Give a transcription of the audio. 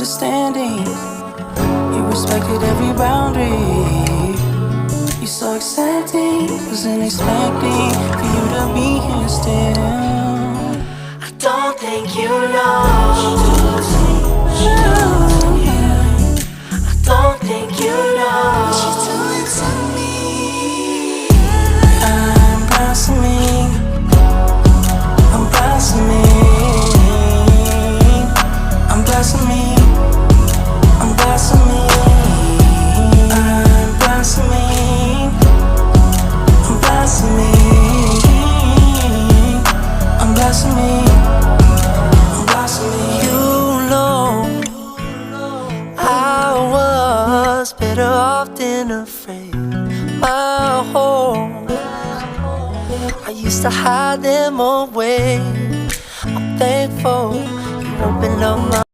understanding. You respected every boundary. You're so accepting, wasn't expecting for you to be here still. I don't think you know. I don't think you know what you're doing to me. I'm blossoming. I'm blossoming. I'm blossoming. I'm blossoming. I'm blossoming. I'm blossoming. I'm blossoming. I'm blossoming. You know I was better off than afraid. My hopes, I used to hide them away. I'm thankful you opened up my